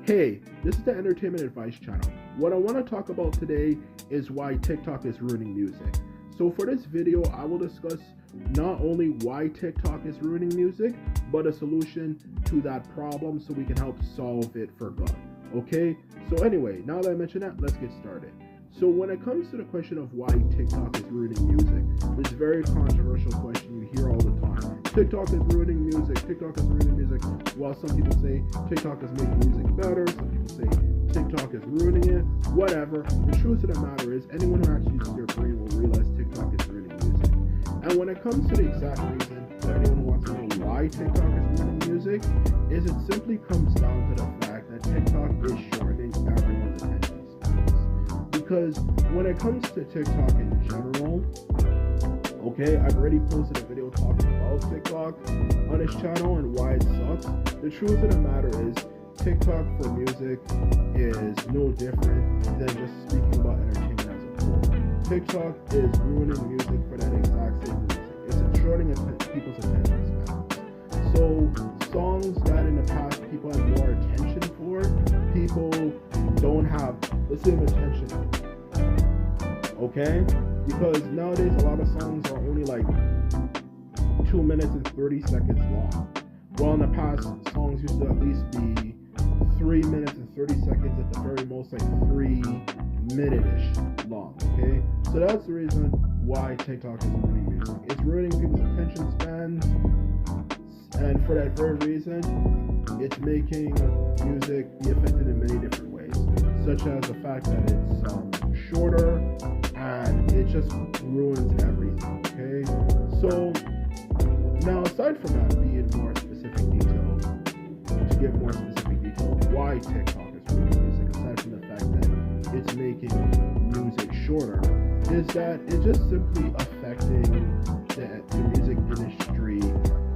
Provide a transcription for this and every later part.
Hey, this is the Entertainment Advice Channel. What I want to talk about today is why TikTok is ruining music. So for this video, I will discuss not only why TikTok is ruining music, but a solution to that problem so we can help solve it for good. Okay? So anyway, now that I mentioned that, let's get started. So when it comes to the question of why TikTok is ruining music, it's a very controversial question you hear all the time. TikTok is ruining music, TikTok is ruining music, while some people say TikTok is making music better, some people say TikTok is ruining it, whatever. The truth of the matter is, anyone who actually uses their brain will realize TikTok is ruining music. And when it comes to the exact reason for anyone who wants to know why TikTok is ruining music, is it simply comes down to the fact that TikTok is shortening everyone's attention spans. Because when it comes to TikTok in general, okay, I've already posted a video talking about TikTok on this channel and why it sucks. The truth of the matter is, TikTok for music is no different than just speaking about entertainment as a whole. TikTok is ruining music for that exact same reason. It's shortening people's attention spans. So songs that in the past people had more attention for, people don't have the same attention. Okay? Because nowadays a lot of songs are only like 2 minutes and 30 seconds long. While in the past, songs used to at least be 3 minutes and 30 seconds, at the very most like 3 minute-ish long, okay? So that's the reason why TikTok is ruining music. It's ruining people's attention spans, and for that very reason, it's making music be affected in many different ways, such as the fact that it's shorter, and it just ruins everything, okay? So, now aside from that, being more specific detail, to give more specific detail of why TikTok is ruining music, aside from the fact that it's making music shorter, is that it's just simply affecting the music industry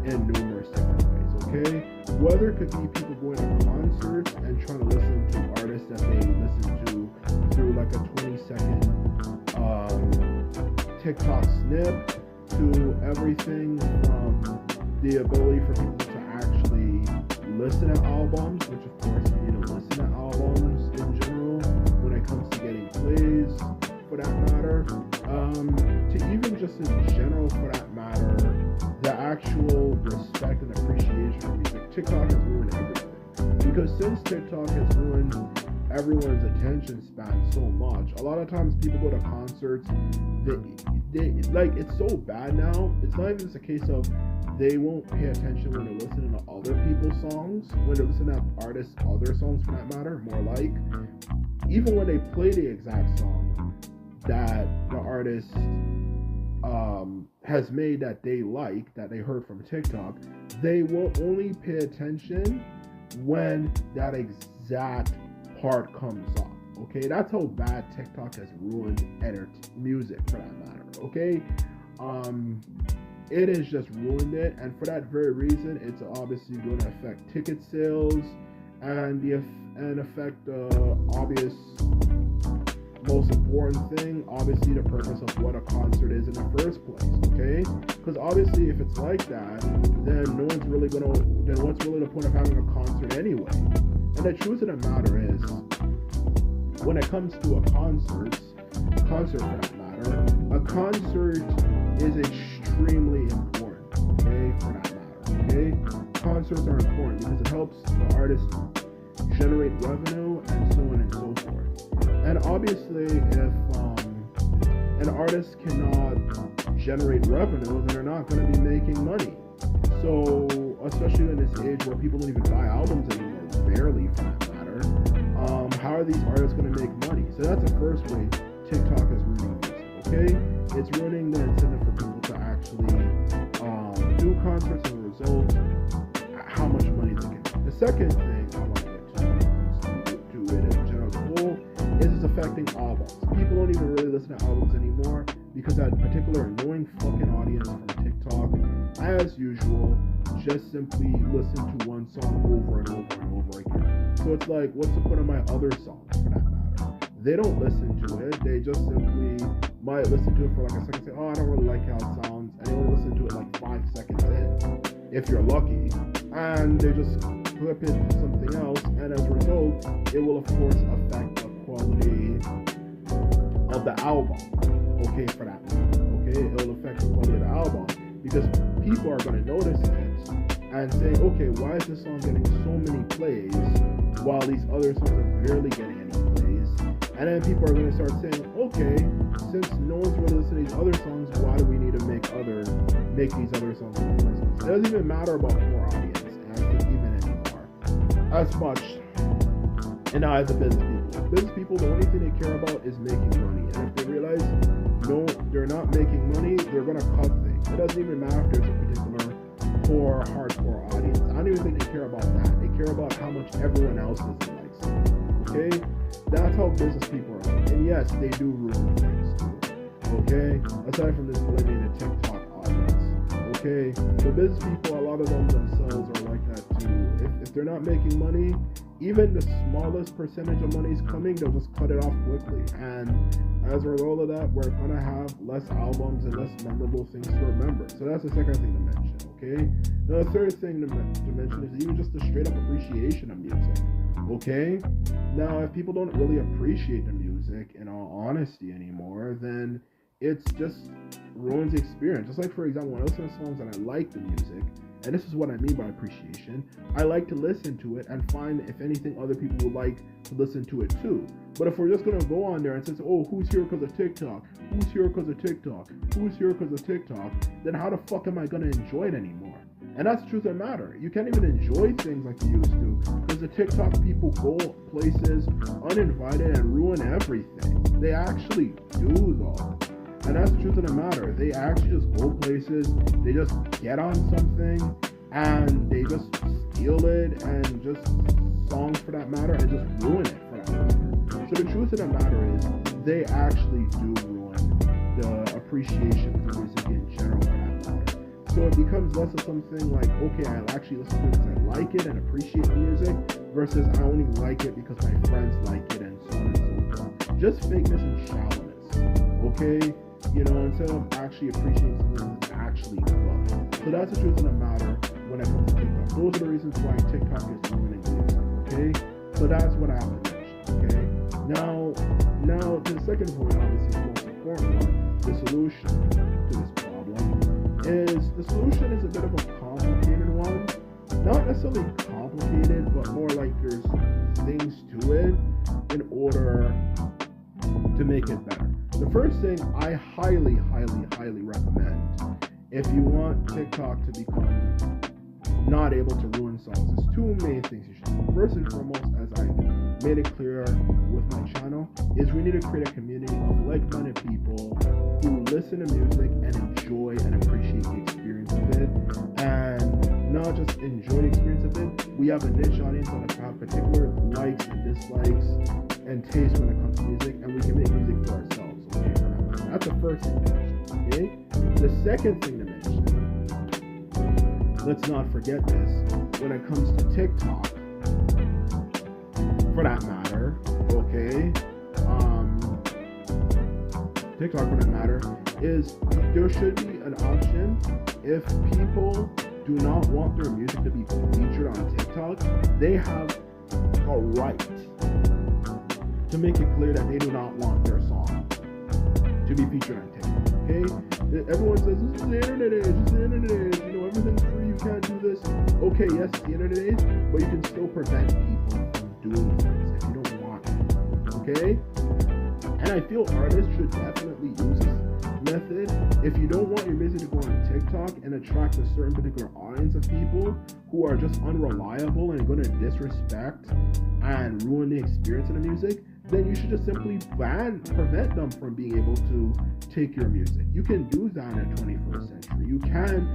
in numerous different ways, okay? Whether it could be people going to concerts and trying to listen to artists that they listen to through like a 20-second TikTok snip, to everything from the ability for people to actually listen to albums, which of course you need to listen to albums in general when it comes to getting plays, for that matter, to even just in general, for that matter, the actual respect and appreciation of music. TikTok has ruined everything. Because since TikTok has ruined everyone's attention span so much, a lot of times people go to concerts, they like, it's so bad now, it's not even just a case of they won't pay attention when they're listening to other people's songs, when they're listening to artists' other songs for that matter, more like, even when they play the exact song that the artist has made that they like, that they heard from TikTok, they will only pay attention when that exact part comes up. Okay, that's how bad TikTok has ruined music, for that matter. Okay, it has just ruined it, and for that very reason, it's obviously going to affect ticket sales and affect the obvious most important thing, obviously the purpose of what a concert is in the first place. Okay, because obviously if it's like that, then no one's really gonna. Then what's really the point of having a concert anyway? And the truth of the matter is, when it comes to a concert for that matter, a concert is extremely important, okay, for that matter, okay? Concerts are important because it helps the artist generate revenue and so on and so forth. And obviously, if an artist cannot generate revenue, then they're not going to be making money. So, especially in this age where people don't even buy albums anymore, barely for that matter, how are these artists going to make money? So that's the first way TikTok is ruining music, okay? It's ruining the incentive for people to actually do concerts, and the result, how much money they can make. The second thing I want to get to when it comes to it in general is it's affecting albums. People don't even really listen to albums anymore because that particular annoying fucking audience from TikTok, as usual, just simply listen to one song over and over and over again. So it's like, what's the point of my other songs, for that matter? They don't listen to it. They just simply might listen to it for like a second, say, oh, I don't really like how it sounds, and they only listen to it like 5 seconds in, if you're lucky, and they just flip it to something else, and as a result, it will of course affect the quality of the album. Okay, for that matter. Okay, it will affect the quality of the album because people are going to notice it and say, okay, why is this song getting so many plays while these other songs are barely getting any plays? And then people are going to start saying, okay, since no one's really listening to these other songs, why do we need to make these other songs in the first place? It doesn't even matter about more audience, and I think even anymore, as much. And now as a business people, the only thing they care about is making money. And if they realize no, they're not making money, they're gonna cut things. It doesn't even matter if there's a particular core, hardcore audience. I don't even think they care about that. They care about how much everyone else likes it. Okay? That's how business people are. And yes, they do ruin things too. Okay? Aside from this blaming the TikTok audience. Okay? The business people, a lot of them themselves are like that too. If they're not making money, even the smallest percentage of money is coming, they'll just cut it off quickly. And as a result of that, we're going to have less albums and less memorable things to remember. So that's the second thing to mention, okay? Now, the third thing to mention is even just the straight up appreciation of music, okay? Now, if people don't really appreciate the music, in all honesty, anymore, then it's just ruins the experience. Just like, for example, when I listen to songs and I like the music, and this is what I mean by appreciation, I like to listen to it and find, if anything, other people would like to listen to it too. But if we're just going to go on there and say, oh, who's here because of TikTok? Who's here because of TikTok? Who's here because of TikTok? Then how the fuck am I going to enjoy it anymore? And that's the truth of the matter. You can't even enjoy things like you used to because the TikTok people go places uninvited and ruin everything. They actually do though. And that's the truth of the matter. They actually just go places, they just get on something, and they just steal it, and just songs for that matter, and just ruin it for that matter. So the truth of the matter is, they actually do ruin the appreciation for music in general for that matter. So it becomes less of something like, okay, I actually listen to it because I like it and appreciate the music, versus I only like it because my friends like it, and so on and so forth. Just fakeness and shallowness, okay? You know, instead of actually appreciating something that's actually good. So that's the truth of the matter when it comes to TikTok. Those are the reasons why TikTok is ruining music, okay? So that's what I have to mention, okay? Now, to the second point, obviously the most important one, the solution to this problem is, the solution is a bit of a complicated one. Not necessarily complicated, but more like there's things to it in order to make it better. The first thing I highly recommend, if you want TikTok to become not able to ruin songs, there's two main things you should do. First and foremost, as I made it clear with my channel, is we need to create a community of like-minded people who listen to music and enjoy and appreciate the experience of it, and not just enjoy the experience of it. We have a niche audience that have particular likes and dislikes and taste when it comes to music, and we can make music for ourselves, okay? That's the first thing to mention, okay? The second thing to mention, let's not forget this, when it comes to TikTok, for that matter, okay? TikTok, for that matter, is there should be an option if people do not want their music to be featured on TikTok, they have a right to make it clear that they do not want their song to be featured on TikTok, okay? Everyone says, this is the internet age, it's the internet age, you know, everything's free, you can't do this. Okay, yes, it's the internet age, but you can still prevent people from doing things if you don't want to, okay? And I feel artists should definitely use this method. If you don't want your music to go on TikTok and attract a certain particular audience of people who are just unreliable and going to disrespect and ruin the experience of the music, then you should just simply prevent them from being able to take your music. You can do that in the 21st century. You can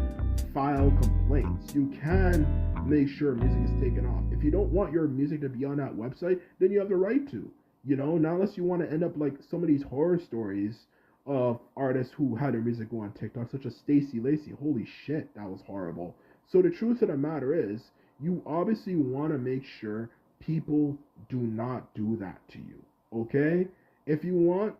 file complaints. You can make sure music is taken off. If you don't want your music to be on that website, then you have the right to. You know, not unless you want to end up like some of these horror stories of artists who had their music go on TikTok, such as Stacey Lacey. Holy shit, that was horrible. So the truth of the matter is, you obviously want to make sure people do not do that to you, okay? If you want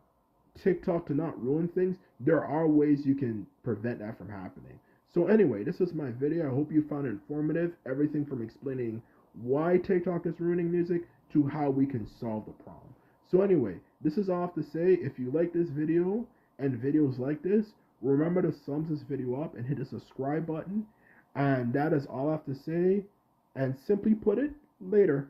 TikTok to not ruin things, there are ways you can prevent that from happening. So anyway, this is my video. I hope you found it informative. Everything from explaining why TikTok is ruining music to how we can solve the problem. So anyway, this is all I have to say. If you like this video and videos like this, remember to thumbs this video up and hit the subscribe button. And that is all I have to say. And simply put it, later.